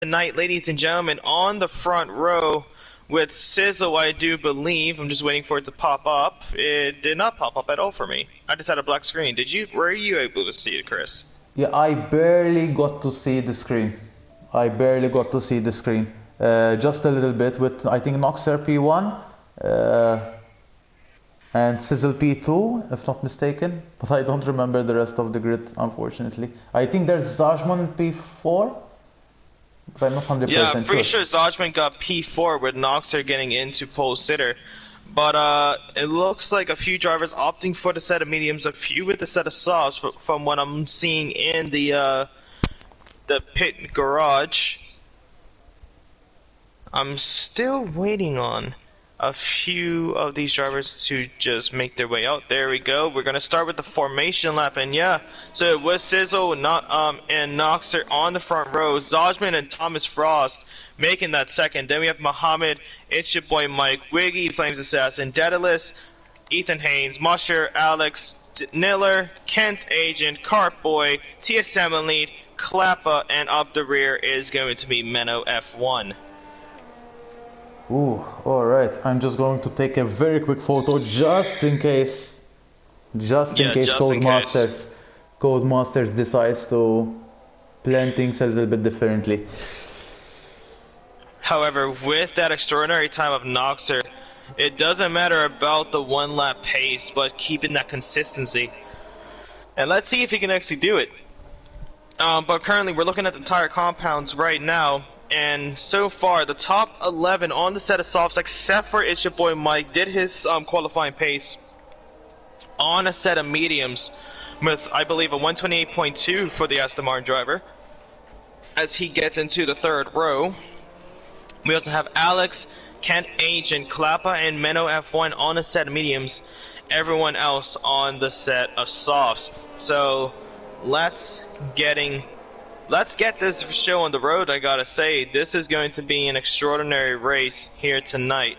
tonight, ladies and gentlemen, on the front row with Sizzle, I do believe. I'm just waiting for it to pop up. It did not pop up at all for me. I just had a black screen. Were you able to see it, Chris? Yeah, I barely got to see the screen. Just a little bit with, I think, Noxer P1 and Sizzle P2, if not mistaken. But I don't remember the rest of the grid, unfortunately. I think there's Zajman P4, but I'm not 100% Yeah, I'm pretty sure. sure Zajman got P4 with Noxer getting into pole sitter. But it looks like a few drivers opting for the set of mediums, a few with the set of softs from what I'm seeing in the pit garage. I'm still waiting on a few of these drivers to just make their way out. There we go. We're gonna start with the formation lap, and yeah, so it was Sizzle and Noxer on the front row, Zajman and Thomas Frost making that second. Then we have Muhammad, it's your boy Mike, Wiggy, Flames Assassin, Daedalus, Ethan Haynes, Musher, Alex, Niller, Kent Agent, Cartboy, TSM Elite, Klappa, and up the rear is going to be Menno F1. Ooh, alright. I'm just going to take a very quick photo just in case. Codemasters decides to plan things a little bit differently. However, with that extraordinary time of Noxer, it doesn't matter about the one lap pace, but keeping that consistency. And let's see if he can actually do it. But currently we're looking at the tire compounds right now, and so far the top 11 on the set of softs, except for It's Your Boy Mike, did his qualifying pace on a set of mediums with, I believe, a 128.2 for the Aston Martin driver as he gets into the third row. We also have Alex, Kent Agent, Klappa, and Menno F1 on a set of mediums, everyone else on the set of softs. So let's get this show on the road. I gotta say, this is going to be an extraordinary race here tonight.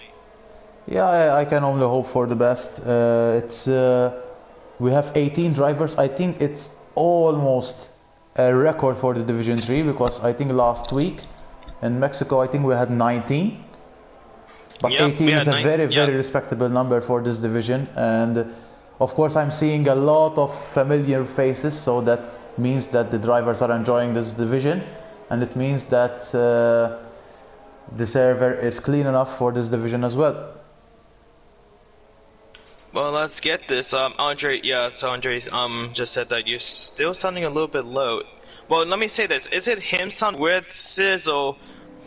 Yeah, I can only hope for the best. We have 18 drivers. I think it's almost a record for the Division 3, because I think last week in Mexico, I think we had 19. But Yep, 18 is a very respectable number for this division. And of course, I'm seeing a lot of familiar faces, so that means that the drivers are enjoying this division, and it means that the server is clean enough for this division as well. Well, let's get this. Andre, yeah, so Andre's just said that you're still sounding a little bit low. Well, let me say this. Is it him sound with Sizzle?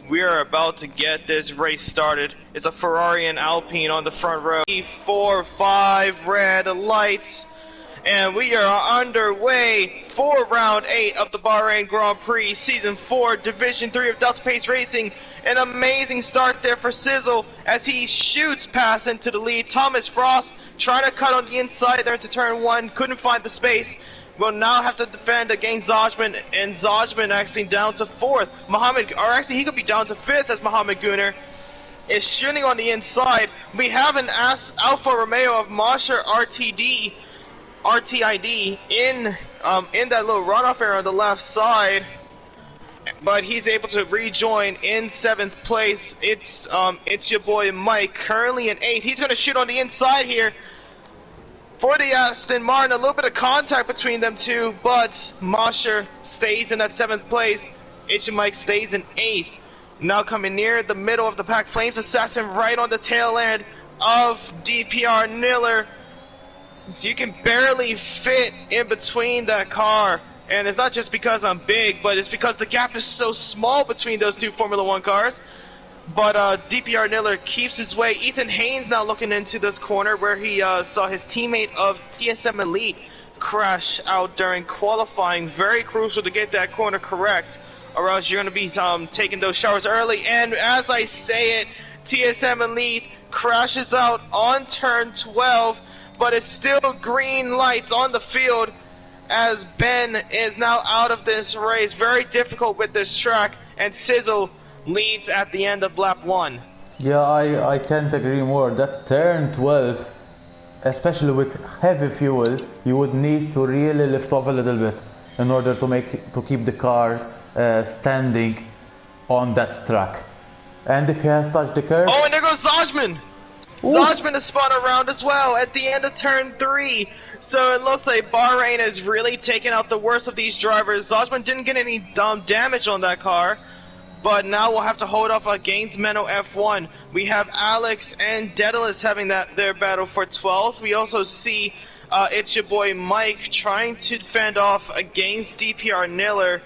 We are about to get this race started. It's a Ferrari and Alpine on the front row. 4, 5 red lights. And we are underway for round 8 of the Bahrain Grand Prix, Season 4, Division 3 of Delta Pace Racing. An amazing start there for Sizzle as he shoots past into the lead. Thomas Frost trying to cut on the inside there into turn 1, couldn't find the space. Will now have to defend against Zajman, and Zajman actually down to 4th. Muhammad, or actually he could be down to 5th as Muhammad Gunner is shooting on the inside. We have an Alfa Romeo of Mosher RTID in that little runoff area on the left side, but he's able to rejoin in 7th place. It's your boy Mike, currently in 8th. He's going to shoot on the inside here for the Aston Martin. A little bit of contact between them two, but Mosher stays in that 7th place. It's your Mike stays in 8th. Now coming near the middle of the pack, Flames Assassin right on the tail end of DPR Niller. So you can barely fit in between that car, and it's not just because I'm big, but it's because the gap is so small between those two Formula 1 cars. But DPR Niller keeps his way. Ethan Haynes now looking into this corner where he saw his teammate of TSM Elite crash out during qualifying. Very crucial to get that corner correct, or else you're going to be taking those showers early. And as I say it, TSM Elite crashes out on turn 12. But it's still green lights on the field as Ben is now out of this race. Very difficult with this track, and Sizzle leads at the end of lap 1. Yeah, I can't agree more. That turn 12, especially with heavy fuel, you would need to really lift off a little bit in order to keep the car standing on that track. And if he has touched the curb... Oh, and there goes Zajman! Ooh. Zajman is spun around as well at the end of turn 3. So it looks like Bahrain has really taken out the worst of these drivers. Zajman didn't get any damage on that car, but now we'll have to hold off against Menno F1. We have Alex and Daedalus having their battle for 12th. We also see it's your boy Mike trying to fend off against DPR Niller.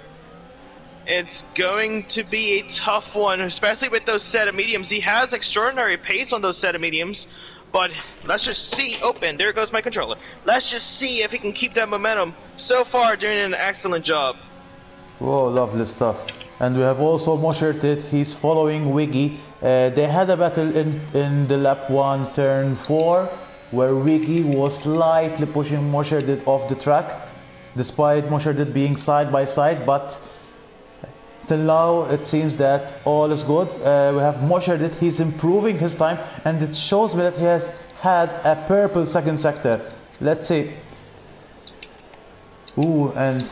It's going to be a tough one, especially with those set of mediums. He has extraordinary pace on those set of mediums, but let's just see. Open, there goes my controller. Let's just see if he can keep that momentum. So far, doing an excellent job. Whoa, lovely stuff. And we have also Moshertit. He's following Wiggy. They had a battle in the lap 1, turn 4, where Wiggy was slightly pushing Moshertit off the track, despite Moshertit being side by side, but till now it seems that all is good. We have Moshertit. He's improving his time, and it shows me that he has had a purple second sector. Let's see. Ooh, and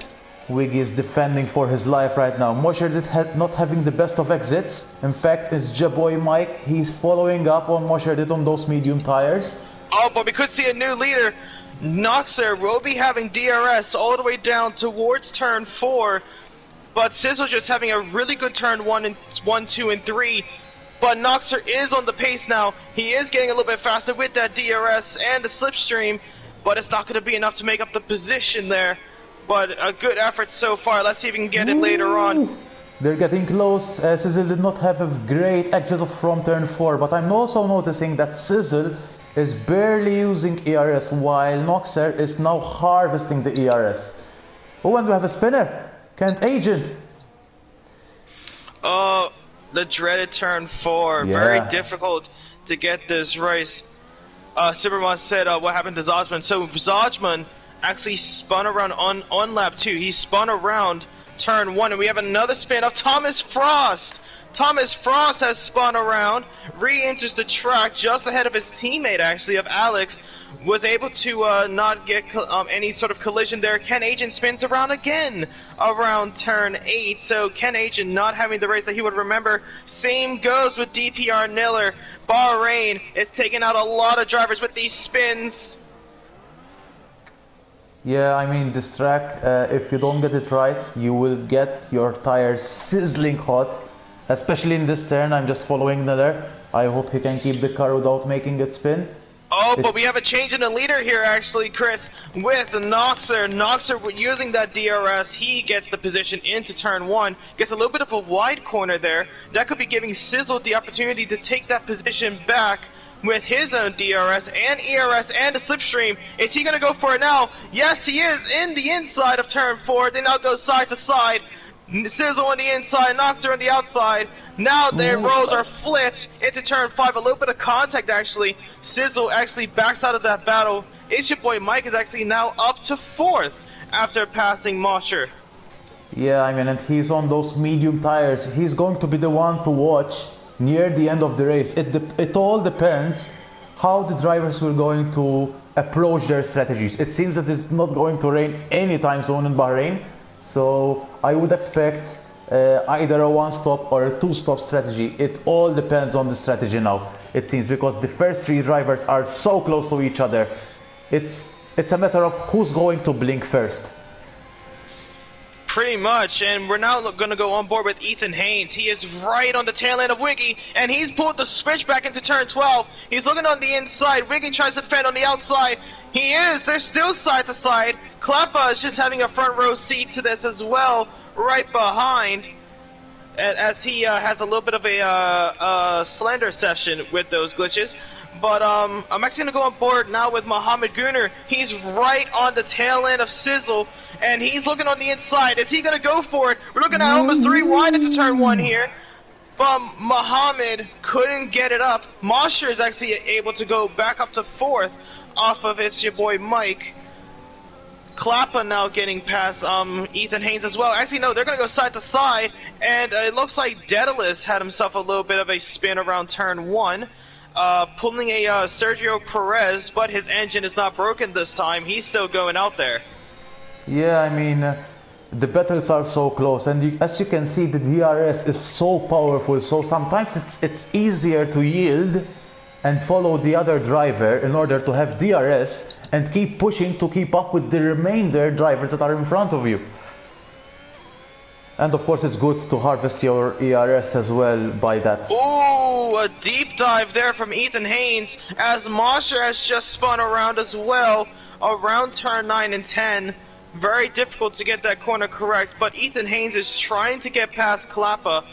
Wiggy is defending for his life right now. Moshertit not having the best of exits. In fact, it's Jaboy Mike. He's following up on Moshertit on those medium tires. Oh, but we could see a new leader. Noxer will be having DRS all the way down towards turn 4. But Sizzle's just having a really good turn 1, 2, and 3. But Noxer is on the pace now. He is getting a little bit faster with that DRS and the slipstream, but it's not going to be enough to make up the position there. But a good effort so far. Let's see if we can get it later on. They're getting close. Sizzle did not have a great exit from turn 4, but I'm also noticing that Sizzle is barely using ERS, while Noxer is now harvesting the ERS. Oh, and we have a spinner. Kent Agent. Oh, the dreaded turn 4. Yeah. Very difficult to get this race. Superman said what happened to Zajman. So Zajman actually spun around on lap 2. He spun around turn 1, and we have another spin of Thomas Frost. Thomas Frost has spun around, re-enters the track just ahead of his teammate, actually, of Alex. Was able to not get any sort of collision there. Ken Agent spins around again around turn 8. So Ken Agent not having the race that he would remember. Same goes with DPR Niller. Bahrain is taking out a lot of drivers with these spins. Yeah, I mean, this track, if you don't get it right, you will get your tires sizzling hot. Especially in this turn. I'm just following Niller. I hope he can keep the car without making it spin. Oh, but we have a change in the leader here, actually, Chris, with Noxer. Noxer using that DRS, he gets the position into turn 1, gets a little bit of a wide corner there. That could be giving Sizzle the opportunity to take that position back with his own DRS and ERS and the slipstream. Is he going to go for it now? Yes, he is, in the inside of turn 4. They now go side to side. Sizzle on the inside, Noxer on the outside. Now their roles are flipped into turn 5. A little bit of contact, actually. Sizzle actually backs out of that battle. It's your boy Mike is actually now up to 4th after passing Mosher. Yeah, I mean, and he's on those medium tires. He's going to be the one to watch near the end of the race. It all depends how the drivers will going to approach their strategies. It seems that it's not going to rain anytime soon in Bahrain. So I would expect either a one-stop or a two-stop strategy. It all depends on the strategy now, it seems, because the first 3 drivers are so close to each other. It's a matter of who's going to blink first. Pretty much, and we're now going to go on board with Ethan Haynes. He is right on the tail end of Wiggy, and he's pulled the switch back into turn 12. He's looking on the inside. Wiggy tries to defend on the outside. He is. They're still side to side. Klappa is just having a front row seat to this as well, right behind, as he has a little bit of a slender session with those glitches. But I'm actually going to go on board now with Mohammed Gunner. He's right on the tail end of Sizzle, and he's looking on the inside. Is he going to go for it? We're looking at almost 3 wide into turn 1 here. But Mohammed couldn't get it up. Mosher is actually able to go back up to 4th off of It's Your Boy Mike. Klappa now getting past Ethan Haynes as well. Actually, no, they're going to go side to side, and it looks like Daedalus had himself a little bit of a spin around turn 1. Pulling a Sergio Perez, but his engine is not broken this time. He's still going out there. Yeah, I mean, the battles are so close, and as you can see, the DRS is so powerful, so sometimes it's easier to yield and follow the other driver in order to have DRS and keep pushing to keep up with the remainder drivers that are in front of you. And of course it's good to harvest your ERS as well by that. Ooh, a deep dive there from Ethan Haynes as Mosher has just spun around as well, around turn 9 and 10. Very difficult to get that corner correct, but Ethan Haynes is trying to get past Klappa.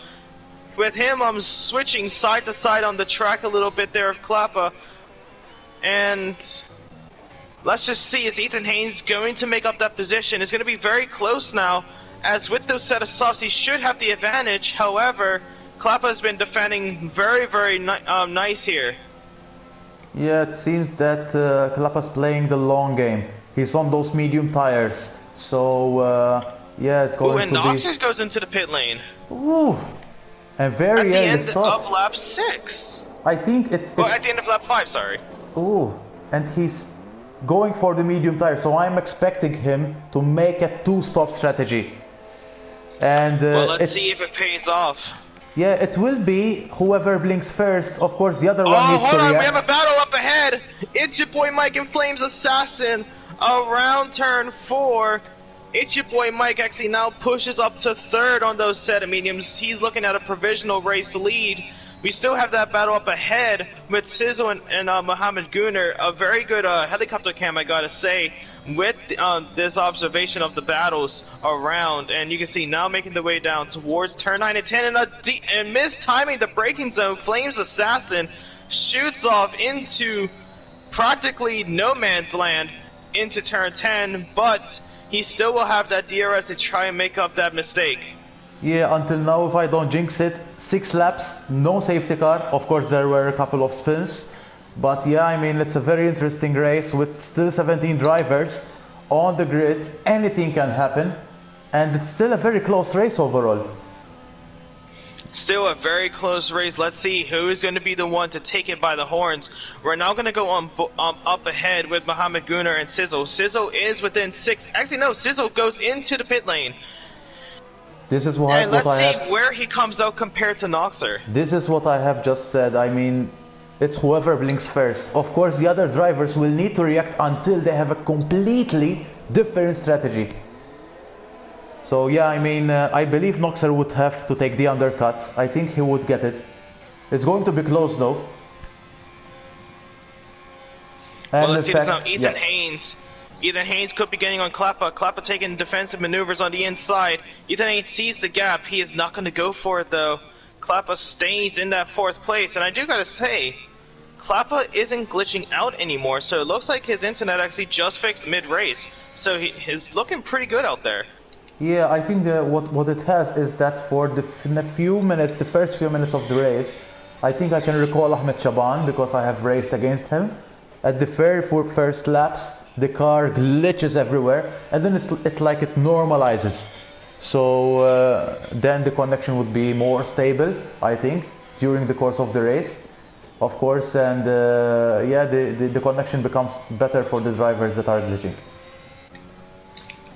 With him, I'm switching side to side on the track a little bit there of Klappa. And let's just see, is Ethan Haynes going to make up that position? It's going to be very close now, as with those set of softs, he should have the advantage. However, Klappa has been defending very nice here. Yeah, it seems that Klappa's playing the long game. He's on those medium tires, so yeah, it's going to be... and Noxus goes into the pit lane. Ooh, and very at the end stop. of lap 6. I think it... Well, at the end of lap 5, sorry. Ooh, and he's going for the medium tire, so I'm expecting him to make a two-stop strategy. And well, let's see if it pays off. Yeah, it will be whoever blinks first. Of course, the other one needs to hold on, react. we have a battle up ahead. It's your boy Mike and Flames Assassin around turn 4. It's your boy Mike actually now pushes up to 3rd on those set of mediums. He's looking at a provisional race lead. We still have that battle up ahead with Sizzle and Mohammed Gunnar. A very good helicopter cam, I gotta say, with this observation of the battles around. And you can see now making the way down towards turn 9 and 10, and mistiming the braking zone. Flames Assassin shoots off into practically no man's land into turn 10, but he still will have that DRS to try and make up that mistake. Yeah, until now, if I don't jinx it, 6 laps, no safety car. Of course, there were a couple of spins. But yeah, I mean, it's a very interesting race with still 17 drivers on the grid. Anything can happen. And it's still a very close race overall. Still a very close race. Let's see who is going to be the one to take it by the horns. We're now going to go on up ahead with Mohammed Gunnar and Sizzle. Sizzle is within 6. Actually, no, Sizzle goes into the pit lane. This is what and let's see have, where he comes out compared to Noxer. This is what I have just said. I mean, it's whoever blinks first. Of course, the other drivers will need to react until they have a completely different strategy. So yeah, I mean, I believe Noxer would have to take the undercut. I think he would get it. It's going to be close though. And well, let's see this now. Ethan Haynes. Ethan Haynes could be getting on Klappa. Klappa taking defensive maneuvers on the inside. Ethan Haynes sees the gap. He is not going to go for it though. Klappa stays in that 4th place. And I do gotta say, Klappa isn't glitching out anymore. So it looks like his internet actually just fixed mid-race. So he's looking pretty good out there. Yeah, I think what it has is that for the first few minutes of the race, I think I can recall Ahmed Shaban because I have raced against him. At the very first laps, the car glitches everywhere, and then it normalizes. So then the connection would be more stable, I think, during the course of the race, of course, and yeah, the connection becomes better for the drivers that are glitching.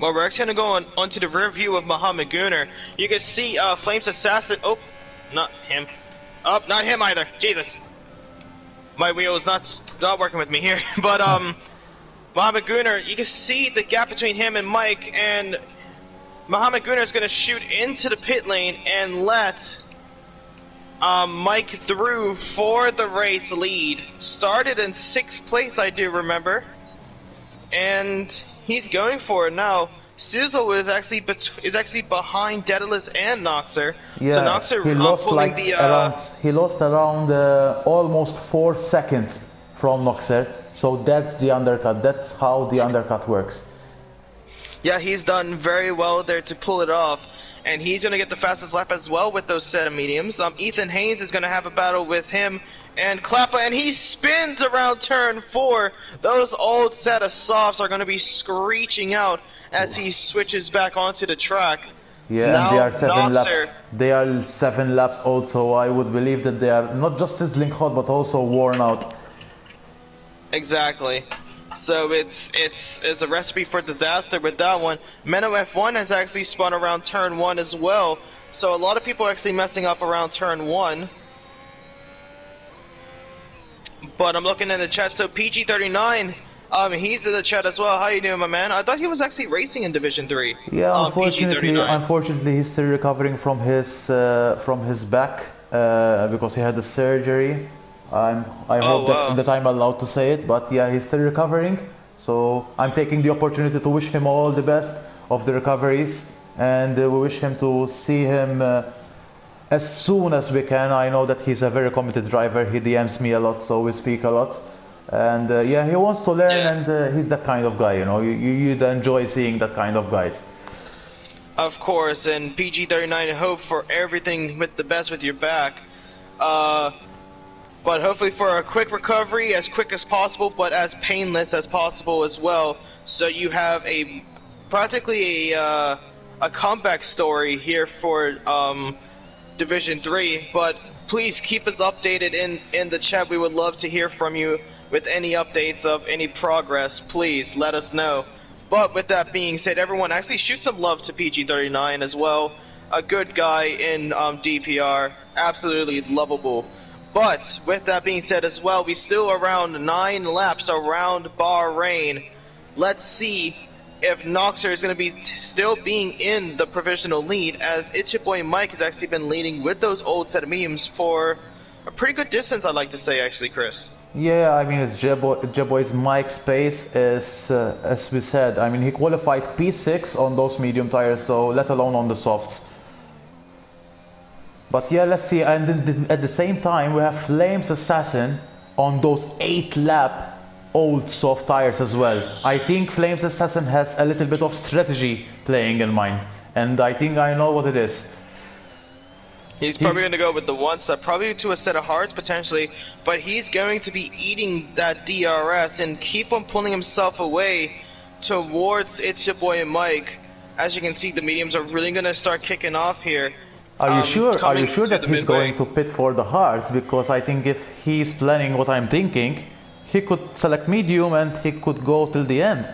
Well, we're actually going to go onto the rear view of Mohammed Gunnar. You can see Flames Assassin. Oh, not him. Oh, not him either. Jesus. My wheel is not working with me here. But Mohammed Gunnar, you can see the gap between him and Mike, and Mohammed Gunnar is going to shoot into the pit lane and let Mike through for the race lead. Started in 6th place, I do remember. And he's going for it now. Sizzle is actually behind Daedalus and Noxer. Yeah, so Noxer he lost pulling he lost around almost 4 seconds from Noxer. So that's the undercut. That's how the undercut works. Yeah, he's done very well there to pull it off. And he's going to get the fastest lap as well with those set of mediums. Ethan Haynes is going to have a battle with him and Klappa, and he spins around turn 4. Those old set of softs are going to be screeching out as he switches back onto the track. Yeah, now, and they are 7 laps. Noxer. They are 7 laps also. I would believe that they are not just sizzling hot, but also worn out. Exactly. So it's a recipe for disaster with that one. Menno F1 has actually spun around turn 1 as well. So a lot of people are actually messing up around turn 1. But I'm looking in the chat, so PG39, he's in the chat as well. How you doing, my man? I thought he was actually racing in Division 3. Yeah, PG39. unfortunately, he's still recovering from his back because he had a surgery. I hope that I'm allowed to say it, but yeah, he's still recovering. So I'm taking the opportunity to wish him all the best of the recoveries, and we wish him to see him as soon as we can. I know that he's a very committed driver. He DMs me a lot, so we speak a lot. And yeah, he wants to learn, and he's that kind of guy, you know. You'd enjoy seeing that kind of guys. Of course, and PG39, hope for everything with the best with your back. But hopefully for a quick recovery, as quick as possible, but as painless as possible as well. So you have practically a comeback story here for Division 3. But please keep us updated in the chat. We would love to hear from you with any updates of any progress. Please let us know. But with that being said, everyone actually shoot some love to PG39 as well. A good guy in DPR, absolutely lovable. But with that being said as well, we still around 9 laps around Bahrain. Let's see if Noxer is going to be still being in the provisional lead, as it's your boy Mike has actually been leading with those old set of mediums for a pretty good distance, I'd like to say, actually, Chris. Yeah, I mean, it's J-Boy's Mike's pace is, as we said, I mean, he qualified P6 on those medium tires, so let alone on the softs. But yeah, let's see, and at the same time, we have Flames Assassin on those 8-lap old soft tires as well. I think Flames Assassin has a little bit of strategy playing in mind, and I think I know what it is. He's probably going to go with the one step, probably to a set of hearts potentially, but he's going to be eating that DRS and keep on pulling himself away towards It's Your Boy Mike. As you can see, the mediums are really going to start kicking off here. Are you sure that he's going to pit for the hearts? Because I think if he's planning what I'm thinking, he could select medium and he could go till the end.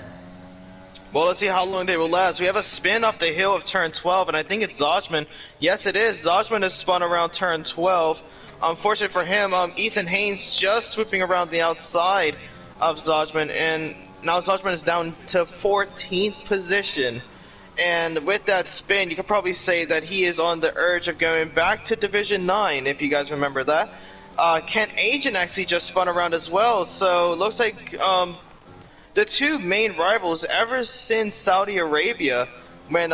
Well, let's see how long they will last. We have a spin off the hill of turn 12, and I think it's Zajman. Yes, it is. Zajman has spun around turn 12. Unfortunately for him, Ethan Haynes just swooping around the outside of Zajman, and now Zajman is down to 14th position. And with that spin, you could probably say that he is on the urge of going back to Division 9, if you guys remember that. Kent Agent actually just spun around as well, so it looks like the two main rivals ever since Saudi Arabia, when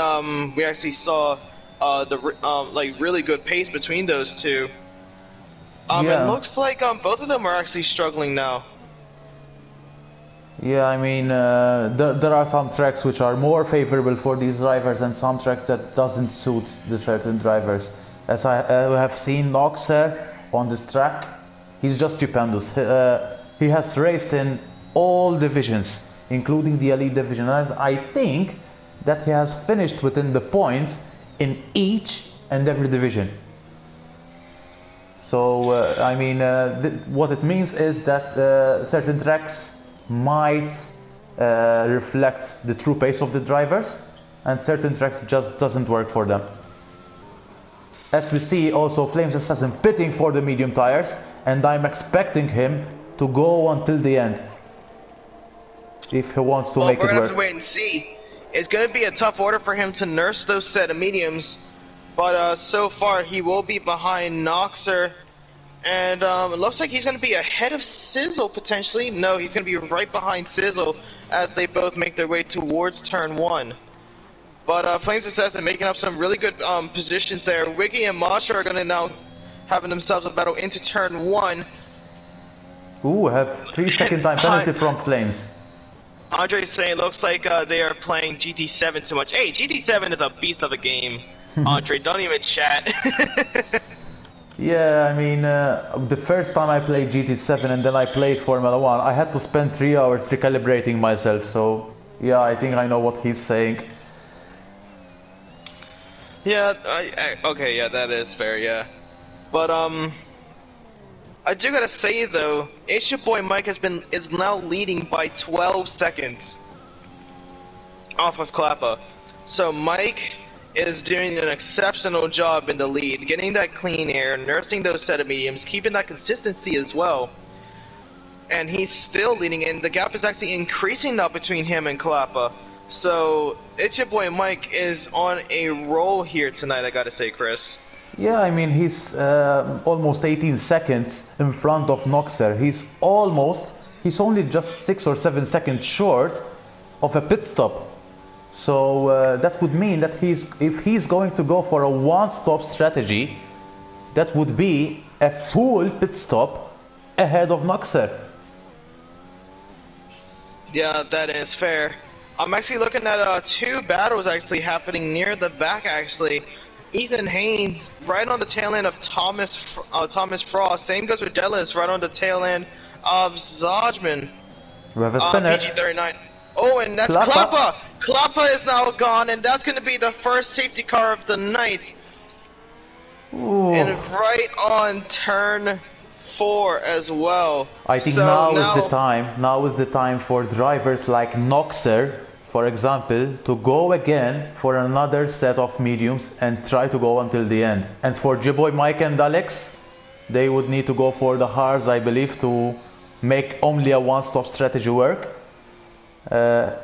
we actually saw like really good pace between those two. It looks like both of them are actually struggling now. Yeah, I mean, there are some tracks which are more favorable for these drivers and some tracks that doesn't suit the certain drivers. As I have seen Noxer on this track, he's just stupendous. He has raced in all divisions, including the elite division, and I think that he has finished within the points in each and every division. So, I mean, what it means is that certain tracks might reflect the true pace of the drivers, and certain tracks just doesn't work for them. As we see also Flames Assassin pitting for the medium tires, and I'm expecting him to go until the end if he wants to make it work. We're gonna have to wait and see. It's gonna be a tough order for him to nurse those set of mediums, but so far he will be behind Noxer. And it looks like he's going to be ahead of Sizzle, potentially. No, he's going to be right behind Sizzle as they both make their way towards turn 1. But Flames Assassin making up some really good positions there. Wiggy and Masha are going to now having themselves a battle into turn 1. Ooh, have 3-second time penalty from Flames. Andre's saying looks like they are playing GT7 too much. Hey, GT7 is a beast of a game. Andre, don't even chat. Yeah, I mean, the first time I played GT7 and then I played Formula 1, I had to spend 3 hours recalibrating myself, so yeah, I think I know what he's saying. Yeah, okay, yeah, that is fair, yeah. But, I do gotta say though, it's your boy Mike is now leading by 12 seconds off of Klappa. So Mike is doing an exceptional job in the lead, getting that clean air, nursing those set of mediums, keeping that consistency as well. And he's still leading, and the gap is actually increasing now between him and Klappa. So it's your boy Mike is on a roll here tonight, I gotta say, Chris. Yeah, I mean, he's almost 18 seconds in front of Noxer. He's only just 6 or 7 seconds short of a pit stop. So that would mean that if he's going to go for a one-stop strategy, that would be a full pit stop ahead of Noxer. Yeah, that is fair. I'm actually looking at two battles actually happening near the back actually. Ethan Haynes right on the tail end of Thomas Frost. Same goes with Delis right on the tail end of Zajman. We have a spinner. PG39. Oh, and that's Klappa! Klappa is now gone, and that's going to be the first safety car of the night. Ooh. And right on turn 4 as well. I think so now is the time. Now is the time for drivers like Noxer, for example, to go again for another set of mediums and try to go until the end. And for J-Boy, Mike and Alex, they would need to go for the hards, I believe, to make only a one-stop strategy work.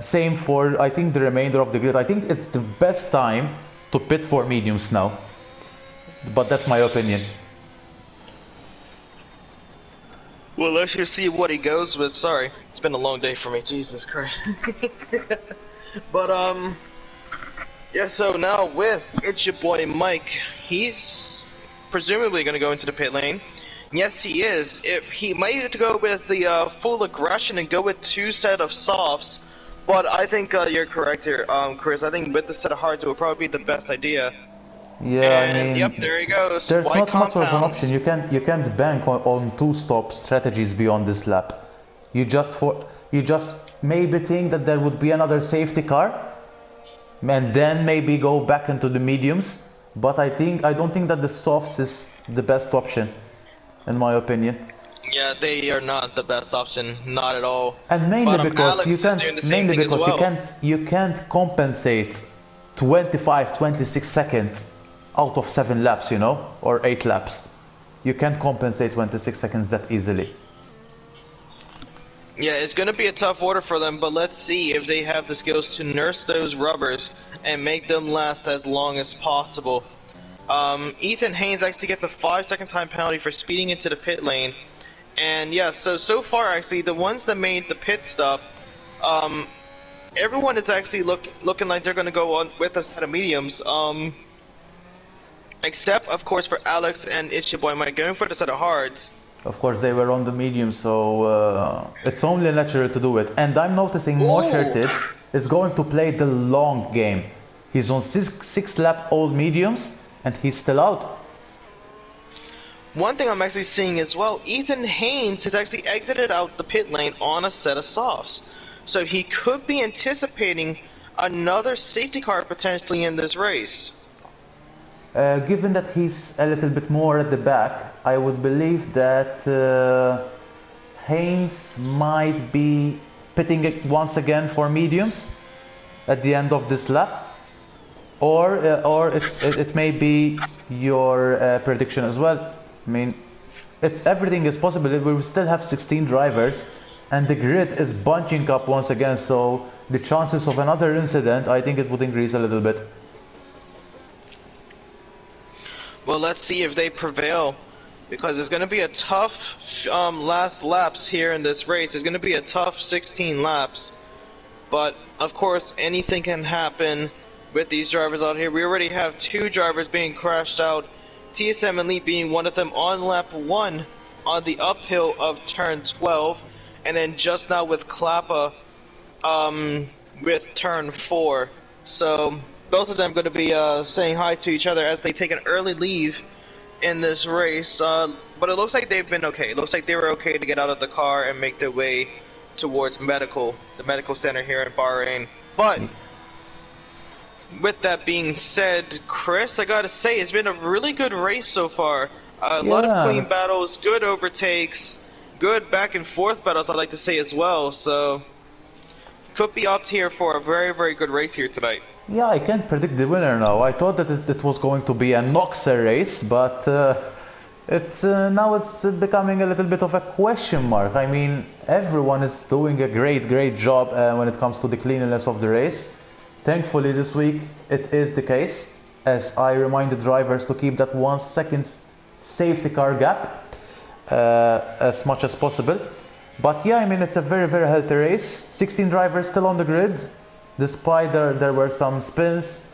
Same for, I think, the remainder of the grid. I think it's the best time to pit for mediums now. But that's my opinion. Well, let's just see what he goes with. Sorry, it's been a long day for me. Jesus Christ. But yeah. So now with it's your boy Mike, he's presumably going to go into the pit lane. Yes, he is. If he might go with the full aggression and go with 2 set of softs, but I think you're correct here, Chris. I think with the set of hards it would probably be the best idea. Yeah, And, I mean, yep, there he goes. there's White not much of an compounds. option. You can't bank on 2-stop strategies beyond this lap. You just maybe think that there would be another safety car, and then maybe go back into the mediums. But I don't think that the softs is the best option, in my opinion. Yeah, they are not the best option, not at all. And mainly But, because Alex you is doing the same can't, mainly thing as because well. you can't compensate 25, 26 seconds out of 7 laps, you know, or 8 laps. You can't compensate 26 seconds that easily. Yeah, it's going to be a tough order for them, but let's see if they have the skills to nurse those rubbers and make them last as long as possible. Ethan Haynes actually gets a 5-second time penalty for speeding into the pit lane. And yeah, so far actually, the ones that made the pit stop, everyone is actually looking like they're going to go on with a set of mediums. Except, of course, for Alex and It's Your Boy Mike going for the set of hards. Of course, they were on the medium, so it's only natural to do it. And I'm noticing Mosherted is going to play the long game. He's on 6-lap old mediums, and he's still out. One thing I'm actually seeing as well, Ethan Haynes has actually exited out the pit lane on a set of softs. So he could be anticipating another safety car potentially in this race. Given that he's a little bit more at the back, I would believe that Haynes might be pitting it once again for mediums at the end of this lap. Or it may be your prediction as well. I mean, everything is possible. We will still have 16 drivers, and the grid is bunching up once again. So the chances of another incident, I think it would increase a little bit. Well, let's see if they prevail, because it's going to be a tough last laps here in this race. It's going to be a tough 16 laps, but of course anything can happen with these drivers out here. We already have 2 drivers being crashed out, TSM Elite being one of them on lap 1 on the uphill of turn 12, and then just now with Klappa with turn 4. So both of them going to be saying hi to each other as they take an early leave in this race. But it looks like they've been okay. It looks like they were okay to get out of the car and make their way towards the medical center here in Bahrain. But with that being said, Chris, I gotta say, it's been a really good race so far. A lot of clean that's- battles, good overtakes, good back and forth battles, I'd like to say as well. So, could be up here for a very, very good race here tonight. Yeah, I can't predict the winner now. I thought that it was going to be a Noxer race, but it's now it's becoming a little bit of a question mark. I mean, everyone is doing a great job when it comes to the cleanliness of the race. Thankfully, this week it is the case, as I reminded drivers to keep that 1 second safety car gap as much as possible. But yeah, I mean, it's a very healthy race. 16 drivers still on the grid, despite there were some spins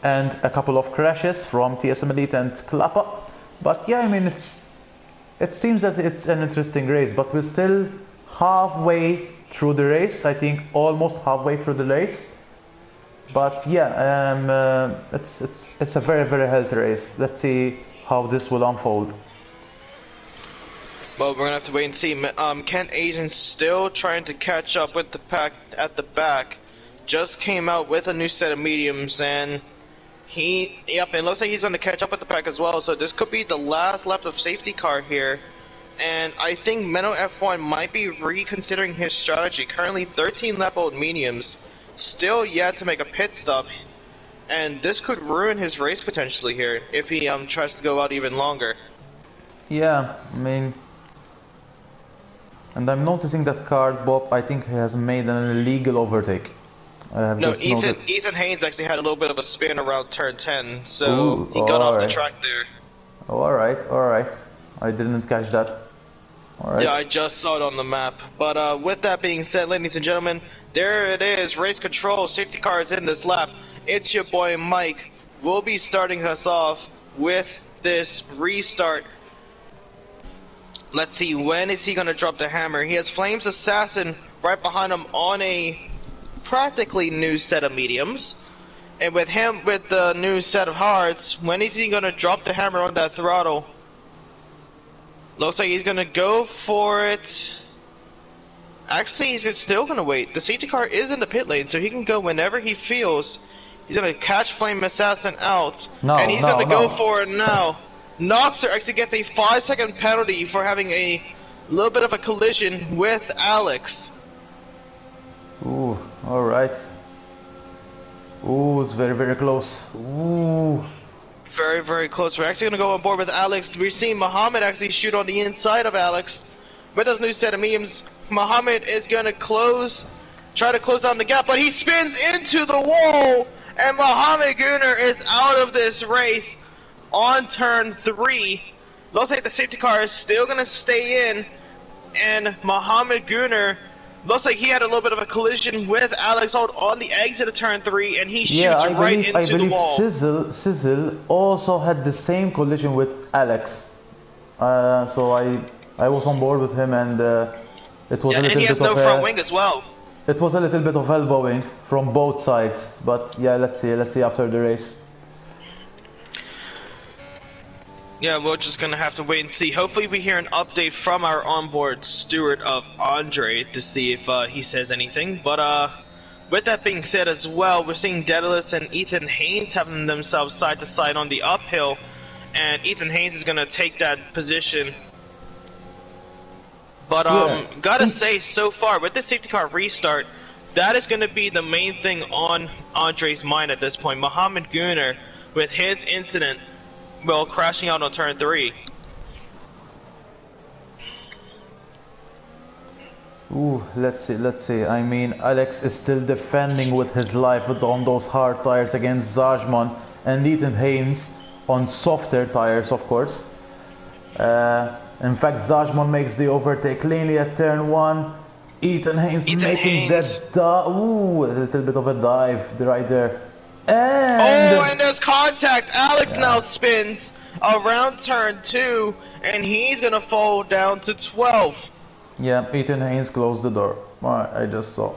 and a couple of crashes from TSM Elite and Klappa. But yeah, I mean, it seems that it's an interesting race, but we're still halfway through the race. I think almost halfway through the race. But yeah, it's a very healthy race. Let's see how this will unfold. Well, we're gonna have to wait and see. Kent Asian's still trying to catch up with the pack at the back. Just came out with a new set of mediums, and it looks like he's gonna catch up with the pack as well. So this could be the last lap of safety car here. And I think Menno F1 might be reconsidering his strategy. Currently 13 lap old mediums, still yet to make a pit stop. And this could ruin his race potentially here if he tries to go out even longer. Yeah, I mean, and I'm noticing that Card Bob, I think, he has made an illegal overtake. No, Ethan Haynes actually had a little bit of a spin around turn 10, so Ooh, he got off the alright. track there. Oh, alright. I didn't catch that. Alright. Yeah, I just saw it on the map. But with that being said, ladies and gentlemen, there it is. Race control, safety cars in this lap. It's your boy Mike. We'll be starting us off with this restart. Let's see, when is he going to drop the hammer? He has Flames Assassin right behind him on a practically new set of mediums. And with him with the new set of hards, when is he going to drop the hammer on that throttle? Looks like he's going to go for it. Actually, he's still going to wait. The safety car is in the pit lane, so he can go whenever he feels. He's going to catch Flame Assassin out. And he's going to go for it now. Noxer actually gets a 5-second penalty for having a little bit of a collision with Alex. Ooh, alright. Ooh, it's very close. Ooh. Very close. We're actually going to go on board with Alex. We've seen Muhammad actually shoot on the inside of Alex. With those new set of mediums, Muhammad is going to try to close down the gap, but he spins into the wall, and Muhammad Gunnar is out of this race on turn 3. Looks like the safety car is still going to stay in, and Muhammad Gunnar looks like he had a little bit of a collision with Alex Holt on the exit of turn 3, and he shoots right into the wall. Sizzle also had the same collision with Alex. So I was on board with him, and it was a little bit of and he has no front wing as well. It was a little bit of elbowing from both sides, but yeah, let's see after the race. Yeah, we're just gonna have to wait and see. Hopefully we hear an update from our onboard steward of Andre to see if he says anything. But with that being said as well, we're seeing Daedalus and Ethan Haynes having themselves side to side on the uphill, and Ethan Haynes is gonna take that position. But gotta say, so far with the safety car restart, that is gonna be the main thing on Andre's mind at this point. Muhammad Gunnar with his incident, well, crashing out on turn 3. Ooh, let's see. I mean, Alex is still defending with his life on those hard tires against Zajman and Ethan Haynes on softer tires, of course. In fact, Zajman makes the overtake cleanly at turn 1. Ethan Haynes making that ooh, a little bit of a dive right there. And there's contact. Alex now spins around turn 2, and he's gonna fall down to 12. Yeah, Ethan Haynes closed the door. I just saw.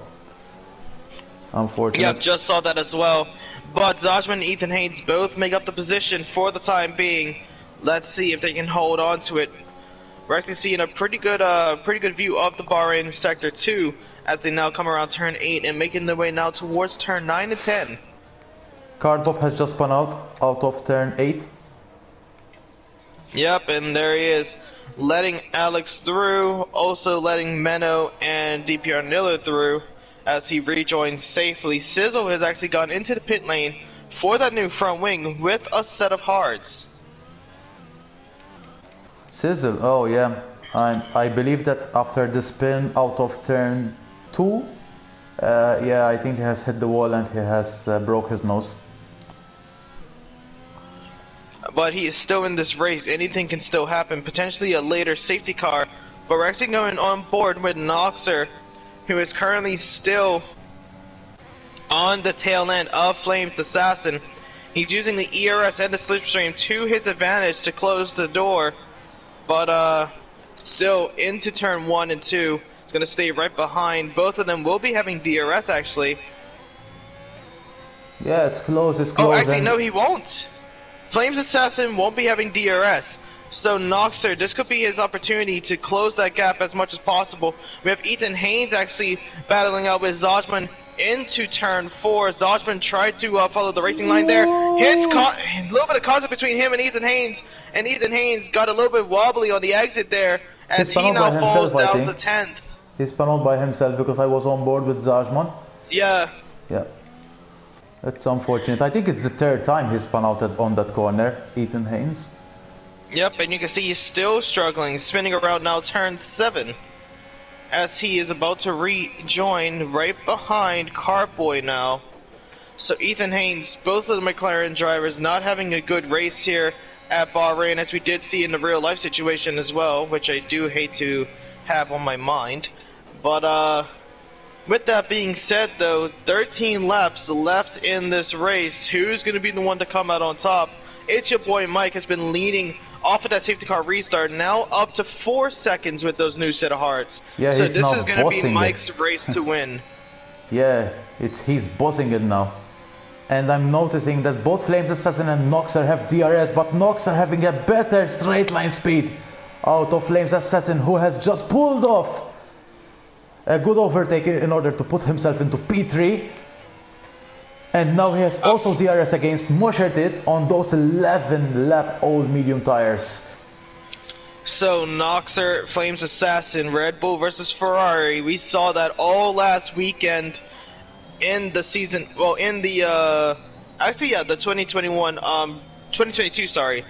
Unfortunately. Yep, just saw that as well. But Zajman and Ethan Haynes both make up the position for the time being. Let's see if they can hold on to it. We're actually seeing a pretty good view of the Bahrain sector 2 as they now come around turn 8 and making their way now towards turn 9 and 10. Cardbop has just spun out of turn 8. Yep, and there he is, letting Alex through, also letting Menno and DPR Niller through as he rejoins safely. Sizzle has actually gone into the pit lane for that new front wing with a set of hards. Sizzle, oh yeah. I believe that after the spin out of turn 2, yeah, I think he has hit the wall and he has broke his nose. But he is still in this race. Anything can still happen. Potentially a later safety car. But we're actually going on board with Noxer, who is currently still on the tail end of Flames Assassin. He's using the ERS and the slipstream to his advantage to close the door. But still into turn 1 and 2. He's going to stay right behind. Both of them will be having DRS actually. Yeah, it's close, it's close. Oh, actually, no, he won't. Flames Assassin won't be having DRS. So Noxer, this could be his opportunity to close that gap as much as possible. We have Ethan Haynes actually battling out with Zajman into turn 4. Zajman tried to follow the racing line there. Hits a little bit of contact between him and Ethan Haynes got a little bit wobbly on the exit there as he now falls down to 10th. He spun out by himself because I was on board with Zajman. Yeah. Yeah. That's unfortunate. I think it's the third time he spun out on that corner, Ethan Haynes. Yep, and you can see he's still struggling, spinning around now turn 7. As he is about to rejoin right behind Carboy now. So Ethan Haynes, both of the McLaren drivers not having a good race here at Bahrain, as we did see in the real life situation as well, which I do hate to have on my mind. But with that being said though, 13 laps left in this race. Who's going to be the one to come out on top? It's your boy Mike has been leading off of that safety car restart, now up to 4 seconds with those new set of hearts. Yeah, so this is going to be Mike's it. race to win. Yeah, he's bossing it now. And I'm noticing that both Flames Assassin and Noxer have DRS, but Noxer having a better straight line speed out of Flames Assassin, who has just pulled off a good overtake in order to put himself into P3. And now he has also DRS against Moshertit on those 11 lap old medium tires. So Noxer, Flames Assassin, Red Bull versus Ferrari. We saw that all last weekend in the season, well in the actually yeah, the 2022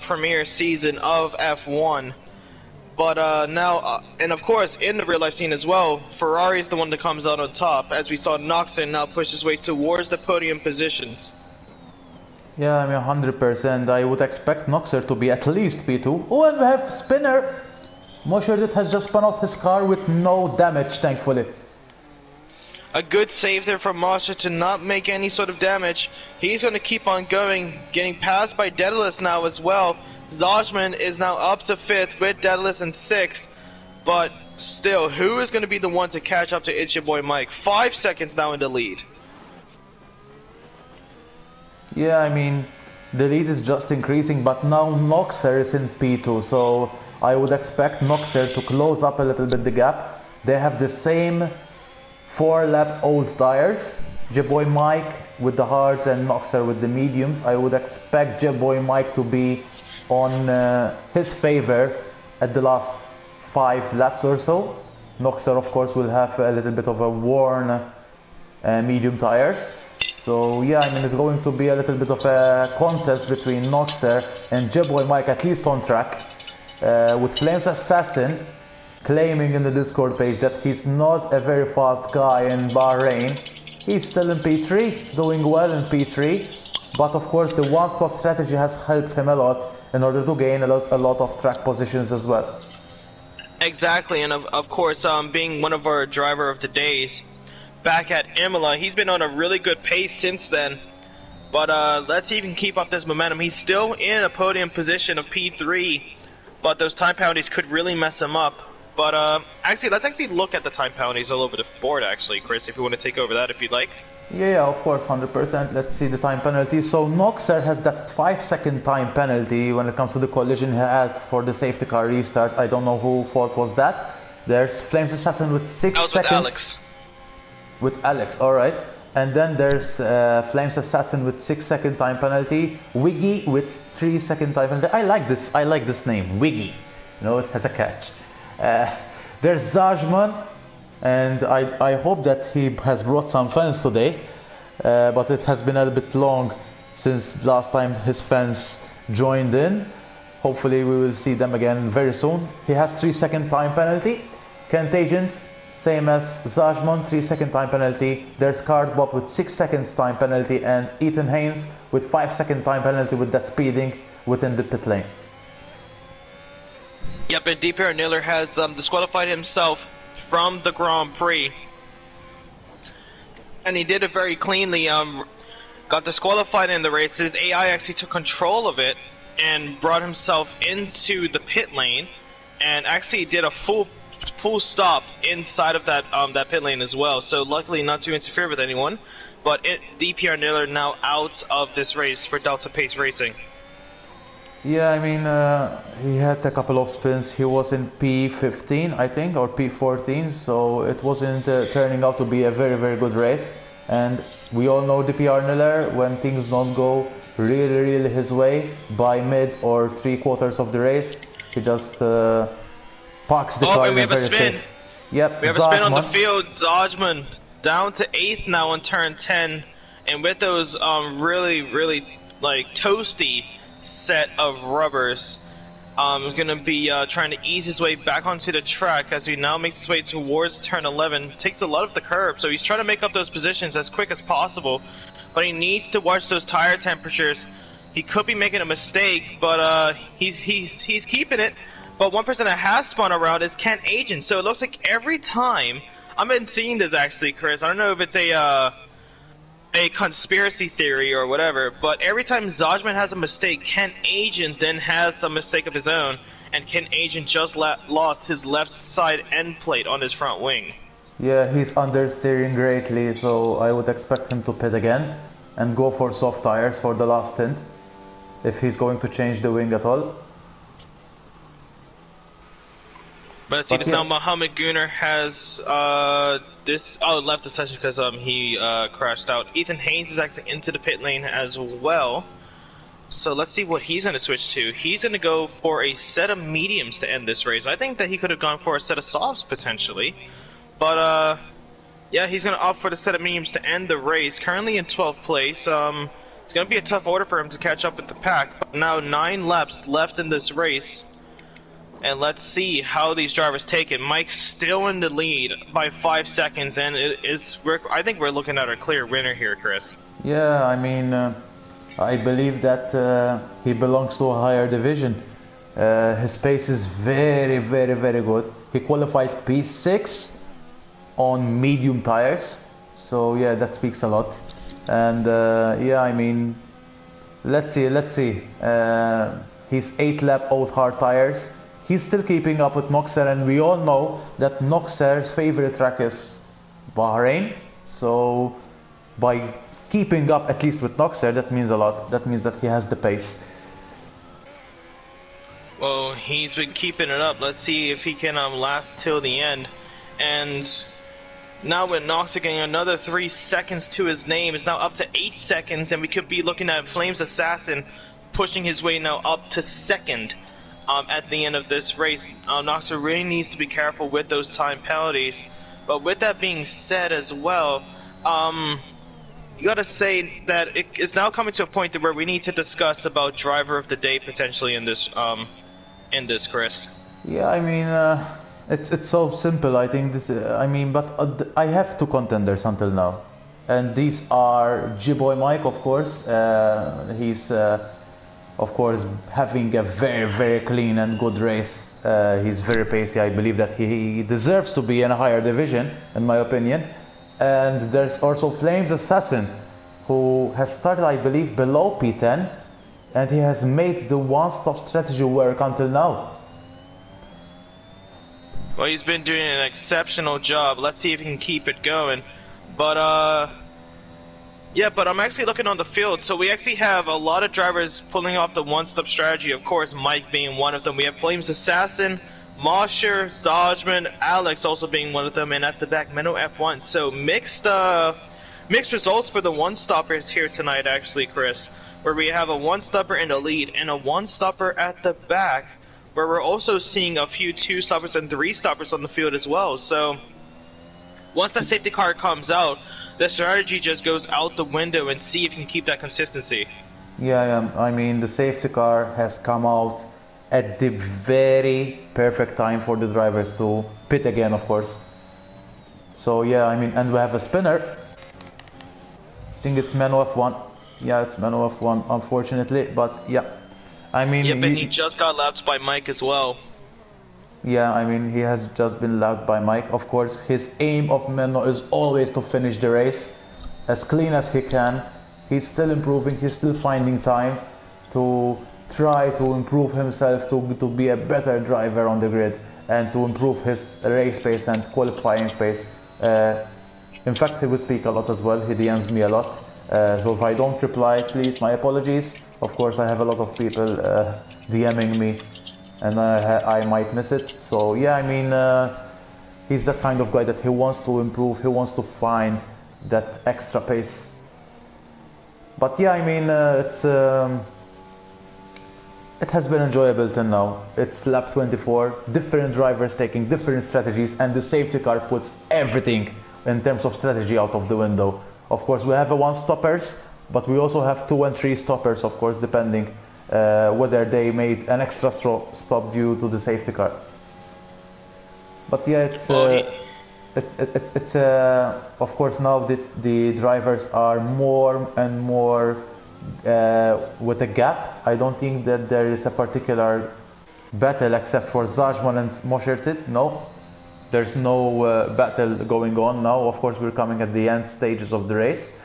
premiere season of F1. But now, and of course, in the real life scene as well, Ferrari is the one that comes out on top, as we saw Noxer now push his way towards the podium positions. Yeah, I mean 100%. I would expect Noxer to be at least P2. Oh, and we have Spinner! Moshertit has just spun out his car with no damage, thankfully. A good save there from Mosher to not make any sort of damage. He's going to keep on going, getting passed by Daedalus now as well. Zajman is now up to 5th with Daedalus in 6th, but still, who is going to be the one to catch up to It's Your Boy Mike? 5 seconds now in the lead. Yeah, I mean, the lead is just increasing, but now Noxer is in P2, so I would expect Noxer to close up a little bit the gap. They have the same 4 lap old tires, J-Boy Mike with the hards and Noxer with the mediums. I would expect J-Boy Mike to be on his favor at the last 5 laps or so. Noxer of course will have a little bit of a worn medium tires. So yeah, I mean it's going to be a little bit of a contest between Noxer and J-Boy Mike, at least on track, with Flames Assassin claiming in the Discord page that he's not a very fast guy in Bahrain. He's still in P3, doing well in P3, but of course the one-stop strategy has helped him a lot in order to gain a lot of track positions as well. Exactly, and of course, being one of our driver of the days back at Imola, he's been on a really good pace since then. But let's see if he can keep up this momentum. He's still in a podium position of P3, but those time penalties could really mess him up. But actually, let's actually look at the time penalties all over the board, actually, Chris, if you want to take over that, if you'd like. Yeah, of course, 100%. Let's see the time penalty. So Noxer has that 5-second time penalty when it comes to the collision he had for the safety car restart. I don't know whose fault was that. There's Flames Assassin with 6 seconds. With Alex. With Alex, alright. And then there's Flames Assassin with 6-second time penalty, Wiggy with 3-second time penalty. I like this name, Wiggy. You know, it has a catch. There's Zajman, and I hope that he has brought some fans today, but it has been a bit long since last time his fans joined in. Hopefully we will see them again very soon. He has 3-second time penalty. Kent Agent, same as Zajman, 3-second time penalty. There's Card Bob with 6 seconds time penalty, and Ethan Haynes with 5-second time penalty with that speeding within the pit lane. Yep, and DPR Naylor has disqualified himself from the Grand Prix. And he did it very cleanly. Got disqualified in the race. His AI actually took control of it and brought himself into the pit lane, and actually did a full stop inside of that pit lane as well. So luckily not to interfere with anyone. But DPR Naylor now out of this race for Delta Pace Racing. Yeah, I mean, he had a couple of spins. He was in P15, I think, or P14, so it wasn't turning out to be a very, very good race. And we all know DPR Naylor, when things don't go really, really his way by mid or 3/4 of the race, he just parks the car. And we have a spin. Safe. Yep, we have a spin on the field. Zajman down to 8th now on turn 10, and with those really, really like toasty set of rubbers, is going to be trying to ease his way back onto the track as he now makes his way towards turn 11. Takes a lot of the curb, so he's trying to make up those positions as quick as possible, but he needs to watch those tire temperatures. He could be making a mistake, but he's keeping it. But one person that has spun around is Kent Agent, so it looks like every time I've been seeing this actually, Chris. I don't know if it's a conspiracy theory or whatever, but every time Zajman has a mistake, Kent Agent then has a mistake of his own, and Kent Agent just lost his left side end plate on his front wing. Yeah, he's understeering greatly, so I would expect him to pit again and go for soft tires for the last stint, if he's going to change the wing at all. But see, this now Mohammed Gunnar has left the session because he crashed out. Ethan Haynes is actually into the pit lane as well. So let's see what he's going to switch to. He's going to go for a set of mediums to end this race. I think that he could have gone for a set of softs potentially. But yeah, he's going to opt for the set of mediums to end the race. Currently in 12th place. It's going to be a tough order for him to catch up with the pack. But now 9 laps left in this race. And let's see how these drivers take it. Mike's still in the lead by 5 seconds, and I think we're looking at a clear winner here, Chris. Yeah, I mean, I believe that he belongs to a higher division. His pace is very, very, very good. He qualified P6 on medium tires, so yeah, that speaks a lot. And yeah, I mean, let's see. He's 8-lap old hard tires. He's still keeping up with Noxer, and we all know that Noxer's favorite track is Bahrain. So by keeping up at least with Noxer, that means a lot. That means that he has the pace. Well, he's been keeping it up. Let's see if he can last till the end. And now with Noxer getting another 3 seconds to his name, it's now up to 8 seconds, and we could be looking at Flames Assassin pushing his way now up to 2nd. At the end of this race. Noxer really needs to be careful with those time penalties. But with that being said as well, you gotta say that it's now coming to a point where we need to discuss about driver of the day potentially in this, Chris. Yeah, I mean, it's so simple. I think this. I mean, but I have 2 contenders until now, and these are G-Boy Mike, of course. He's of course having a very, very clean and good race. He's very pacey. I believe that he deserves to be in a higher division, in my opinion. And there's also Flames Assassin, who has started, I believe, below P10, and he has made the one-stop strategy work until now. Well, he's been doing an exceptional job. Let's see if he can keep it going. But yeah, but I'm actually looking on the field, so we actually have a lot of drivers pulling off the one-stop strategy, of course, Mike being one of them. We have Flames Assassin, Mosher, Zajman, Alex also being one of them, and at the back, Menno F1. So mixed mixed results for the one-stoppers here tonight, actually, Chris, where we have a one-stopper in the lead and a one-stopper at the back, where we're also seeing a few two-stoppers and three-stoppers on the field as well. So once that safety car comes out, the strategy just goes out the window and see if you can keep that consistency. Yeah, I mean, the safety car has come out at the very perfect time for the drivers to pit again, of course. So yeah, I mean, and we have a spinner. I think it's Mano F1. Yeah, it's Mano F1, unfortunately, but yeah. I mean, Yep, and he just got lapped by Mike as well. yeah, I mean, he has just been lapped by Mike. Of course, his aim of Menno is always to finish the race as clean as he can. He's still improving, he's still finding time to try to improve himself, to be a better driver on the grid and to improve his race pace and qualifying pace. In fact, he will speak a lot as well, he DMs me a lot. So if I don't reply, please, my apologies. Of course, I have a lot of people DMing me and I might miss it. So yeah, I mean, he's the kind of guy that he wants to improve, he wants to find that extra pace. But yeah, I mean, it has been enjoyable till now. It's lap 24, different drivers taking different strategies, and the safety car puts everything in terms of strategy out of the window. Of course, we have a one stoppers, but we also have 2 and 3 stoppers, of course, depending whether they made an extra stop due to the safety car. But yeah, it's of course now the drivers are more and more with a gap. I don't think that there is a particular battle except for Zajman and Moshertit. No, there's no battle going on now. Of course, we're coming at the end stages of the race.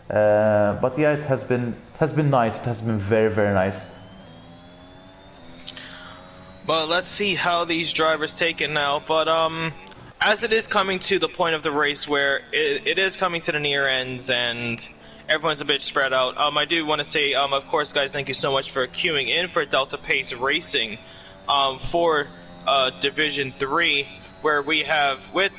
But yeah, it has been nice. It has been very, very nice. Well, let's see how these drivers take it now. But as it is coming to the point of the race where it is coming to the near ends and everyone's a bit spread out, I do want to say, of course, guys, thank you so much for queuing in for Delta Pace Racing for Division 3, where we have, with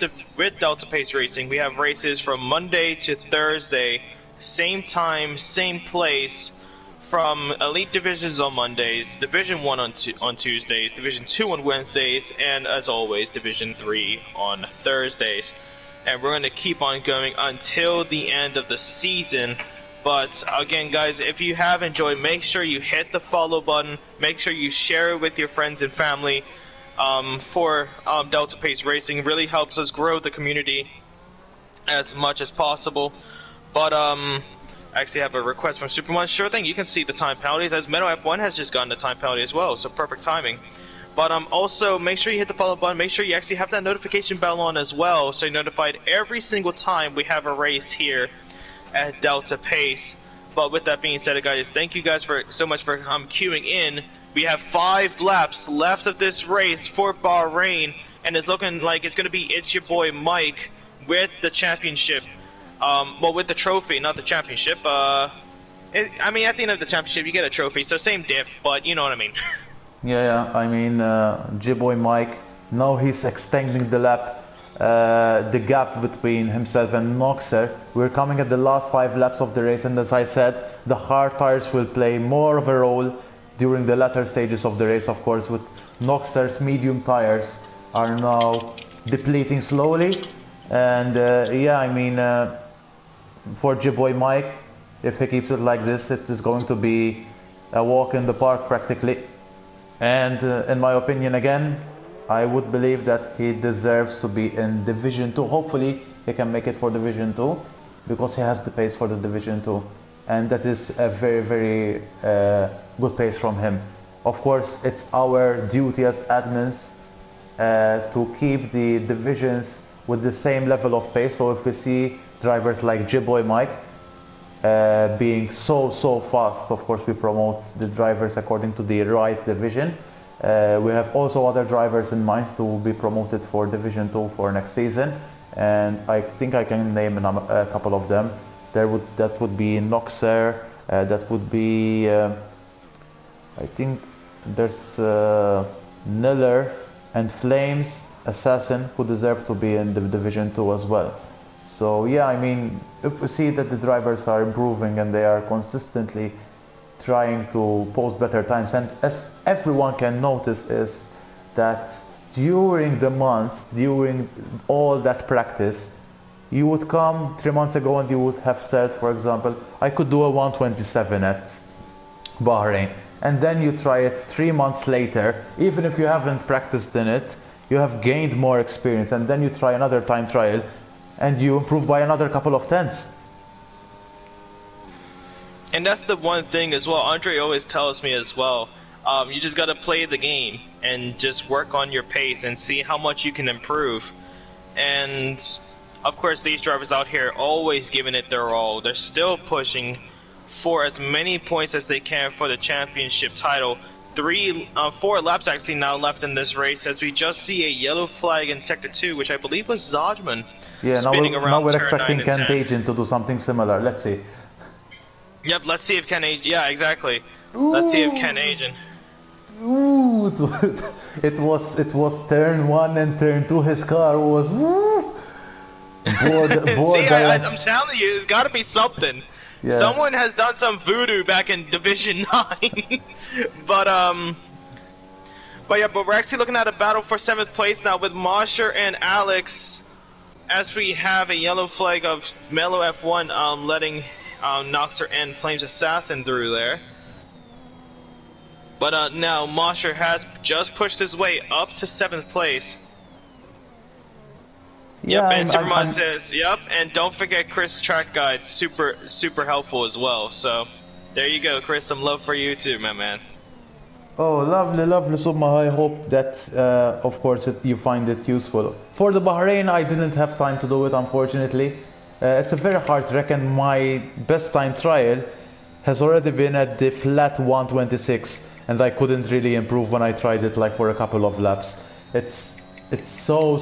Delta Pace Racing, we have races from Monday to Thursday, same time, same place, from Elite Divisions on Mondays, Division 1 on Tuesdays, Division 2 on Wednesdays, and as always, Division 3 on Thursdays. And we're going to keep on going until the end of the season. But again, guys, if you have enjoyed, make sure you hit the follow button, make sure you share it with your friends and family for Delta Pace Racing. It really helps us grow the community as much as possible. But I actually have a request from Superman. Sure thing, you can see the time penalties, as Meadow F1 has just gotten the time penalty as well, so perfect timing. But also, make sure you hit the follow button, make sure you actually have that notification bell on as well, so you're notified every single time we have a race here at Delta Pace. But with that being said, guys, thank you guys so much for queuing in. We have 5 laps left of this race for Bahrain, and it's looking like it's going to be It's Your Boy Mike with the championship. Well, with the trophy, not the championship. I mean, at the end of the championship, you get a trophy, so same diff, but you know what I mean. Yeah, I mean, J-Boy Mike, now he's extending the lap, the gap between himself and Noxer. We're coming at the last 5 laps of the race, and as I said, the hard tires will play more of a role during the latter stages of the race, of course, with Noxer's medium tires are now depleting slowly. And yeah, I mean, for J-Boy Mike, if he keeps it like this, it is going to be a walk in the park practically. And in my opinion, again, I would believe that he deserves to be in Division 2. Hopefully he can make it for Division 2 because he has the pace for the Division 2, and that is a very, very good pace from him. Of course, it's our duty as admins to keep the divisions with the same level of pace. So if we see drivers like J-Boy Mike being so fast, of course we promote the drivers according to the right division. We have also other drivers in mind to be promoted for Division 2 for next season, and I think I can name a couple of them. That would be Noxer, that would be I think there's Niller and Flames Assassin, who deserve to be in the Division 2 as well. So yeah, I mean, if we see that the drivers are improving and they are consistently trying to post better times, and as everyone can notice is that during the months, during all that practice, you would come 3 months ago and you would have said, for example, I could do a 127 at Bahrain, and then you try it 3 months later, even if you haven't practiced in it, you have gained more experience, and then you try another time trial and you improve by another couple of tenths. And that's the one thing as well. Andre always tells me as well. You just got to play the game and just work on your pace and see how much you can improve. And of course, these drivers out here always giving it their all. They're still pushing for as many points as they can for the championship title. 4 laps actually now left in this race, as we just see a yellow flag in sector 2, which I believe was Zodman. Yeah, now we're expecting Ken Agent to do something similar. Let's see. Yep, let's see if Ken Agent. Yeah, exactly. Let's see if Ken Agent. Ooh, it was turn 1 and turn 2. His car was See, I'm telling you, it's got to be something. Yeah. Someone has done some voodoo back in Division 9. but we're actually looking at a battle for 7th place now with Mosher and Alex, as we have a yellow flag of Mellow F1 letting Noxer and Flames Assassin through there. But now Mosher has just pushed his way up to 7th place. Yeah, yep, and Superman says, yep, and don't forget Chris' track guide, super helpful as well. So, there you go, Chris, some love for you too, my man. Oh, lovely, Summa. I hope that, of course, you find it useful. For the Bahrain, I didn't have time to do it, unfortunately. It's a very hard track, and my best time trial has already been at the flat 126, and I couldn't really improve when I tried it like for a couple of laps. It's so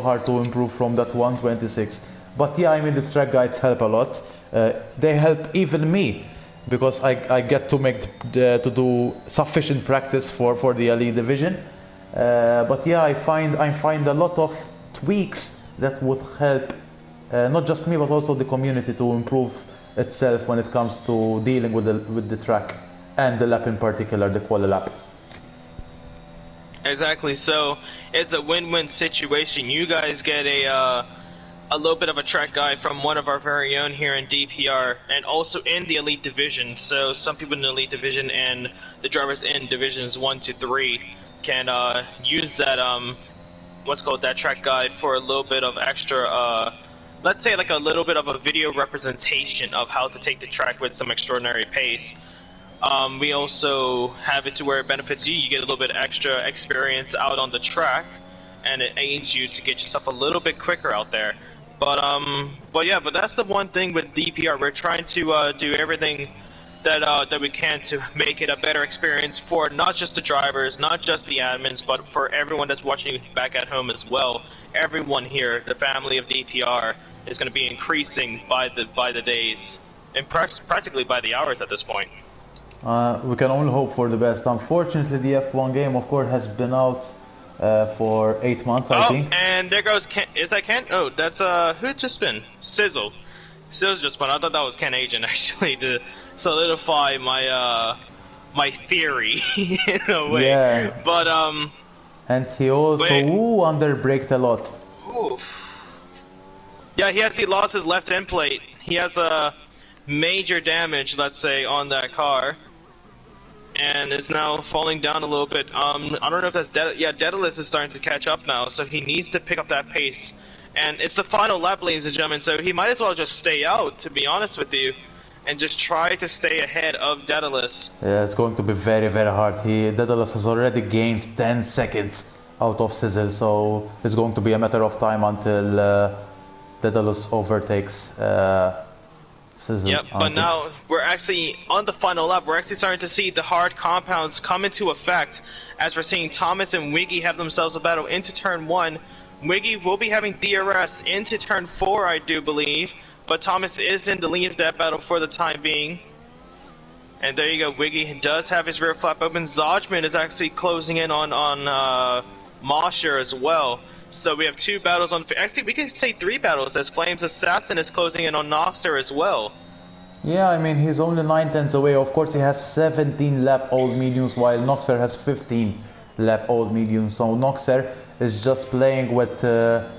hard to improve from that 126. But yeah, I mean, the track guides help a lot. They help even me, because I get to do sufficient practice for the elite division. But yeah, I find a lot of tweaks that would help not just me but also the community to improve itself when it comes to dealing with the track and the lap in particular, the quali lap. Exactly. So it's a win-win situation. You guys get a little bit of a track guide from one of our very own here in DPR, and also in the Elite Division. So some people in the Elite Division and the drivers in Divisions 1 to 3 can use that that track guide for a little bit of extra, let's say like a little bit of a video representation of how to take the track with some extraordinary pace. We also have it to where it benefits you. You get a little bit extra experience out on the track, and it aids you to get yourself a little bit quicker out there. But yeah, that's the one thing with DPR. We're trying to do everything that we can to make it a better experience for not just the drivers, not just the admins, but for everyone that's watching back at home as well. Everyone here, the family of DPR, is going to be increasing by the days, and practically by the hours at this point. We can only hope for the best. Unfortunately, the F1 game, of course, has been out for 8 months, I think. Oh, and there goes Ken. Is that Ken? Oh, that's who it just been? Sizzle. Sizzle just spun. I thought that was Ken Agent, actually, to solidify my my theory in a way. Yeah. But and he also underbraked a lot. Oof. Yeah, he lost his left end plate. He has a major damage, let's say, on that car, and is now falling down a little bit. I don't know if that's Daedalus is starting to catch up now, so he needs to pick up that pace. And it's the final lap, ladies and gentlemen, so he might as well just stay out, to be honest with you, and just try to stay ahead of Daedalus. Yeah, it's going to be very hard. Daedalus has already gained 10 seconds out of Sizzle, so it's going to be a matter of time until Daedalus overtakes Sizzle. Yep, but now we're actually on the final lap. We're actually starting to see the hard compounds come into effect, as we're seeing Thomas and Wiggy have themselves a battle into turn 1. Wiggy will be having DRS into turn 4, I do believe, but Thomas is in the lead of that battle for the time being. And there you go, Wiggy does have his rear flap open. Zodman is actually closing in on Mosher as well. So we have 2 battles on. Actually, we could say 3 battles as Flames Assassin is closing in on Noxer as well. Yeah, I mean, he's only 9 tenths away. Of course, he has 17 lap old mediums, while Noxer has 15 lap old mediums. So Noxer is just playing with the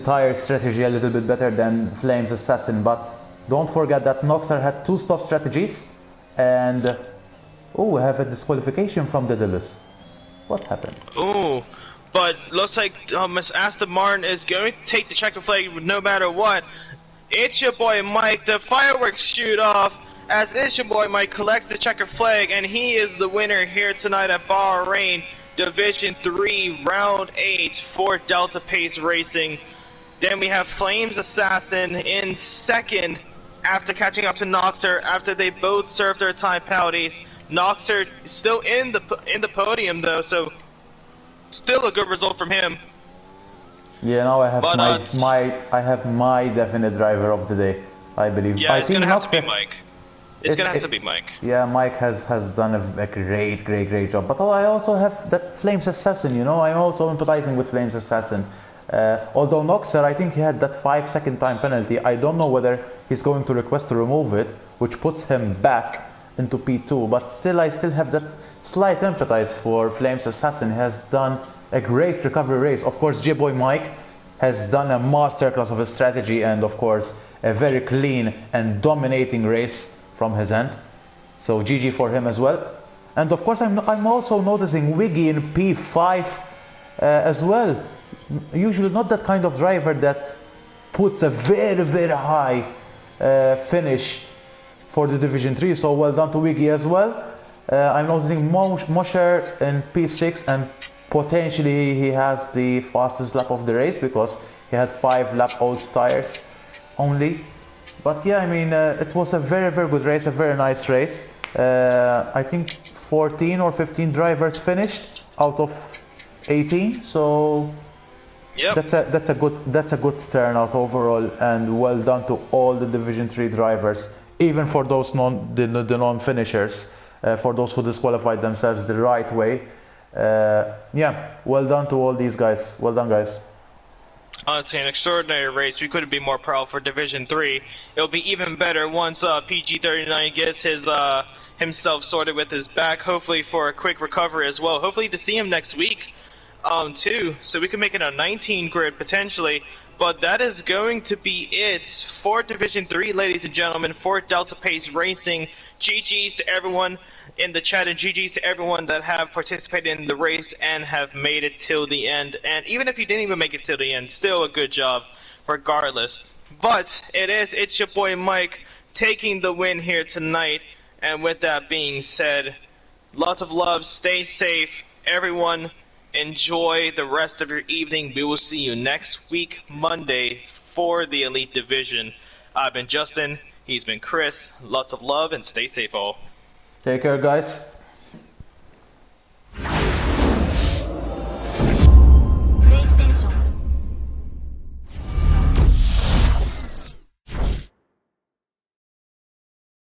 tire strategy a little bit better than Flames Assassin. But don't forget that Noxer had 2 stop strategies, and oh, we have a disqualification from Daedalus. What happened? Ooh, but looks like Miss Aston Martin is going to take the checker flag no matter what. It's your boy Mike. The fireworks shoot off as It's Your Boy Mike collects the checker flag, and he is the winner here tonight at Bahrain Division 3 Round 8 for Delta Pace Racing. Then we have Flames Assassin in second after catching up to Noxer after they both served their time penalties. Noxer still in the podium though, so still a good result from him. Yeah, now I have But, my definite driver of the day, I believe. Yeah, I it's think gonna have to be Noxer- Mike. It's gonna have to be Mike. Yeah, Mike has done a great job. But I also have that Flames Assassin, you know, I'm also empathizing with Flames Assassin. Although Noxer, I think he had that 5-second time penalty. I don't know whether he's going to request to remove it, which puts him back into P2. But still, I still have that slight empathize for Flames Assassin. He has done a great recovery race. Of course, J-Boy Mike has done a masterclass of a strategy and, of course, a very clean and dominating race from his end. So GG for him as well. And of course, I'm also noticing Wiggy in P5 as well. Usually not that kind of driver that puts a very high finish for the Division 3. So well done to Wiggy as well. I'm noticing Mosher in P6, and potentially he has the fastest lap of the race because he had 5 lap old tires only. But yeah, I mean, it was a very good race, a very nice race. I think 14 or 15 drivers finished out of 18, so Yep. that's a good turnout overall, and well done to all the Division 3 drivers, even for those non-finishers, for those who disqualified themselves the right way. Yeah, well done to all these guys. Well done, guys. Honestly, an extraordinary race. We couldn't be more proud for Division 3. It'll be even better once PG39 gets his himself sorted with his back, hopefully for a quick recovery as well. Hopefully to see him next week too, so we can make it a 19 grid potentially. But that is going to be it for Division 3, ladies and gentlemen, for Delta Pace Racing. GG's to everyone in the chat, and GG's to everyone that have participated in the race and have made it till the end. And even if you didn't even make it till the end, still a good job regardless. But it's your boy Mike taking the win here tonight. And with that being said, lots of love, stay safe, everyone. Enjoy the rest of your evening. We will see you next week, Monday, for the Elite Division. I've been Justin. He's been Chris. Lots of love and stay safe, all. Take care, guys.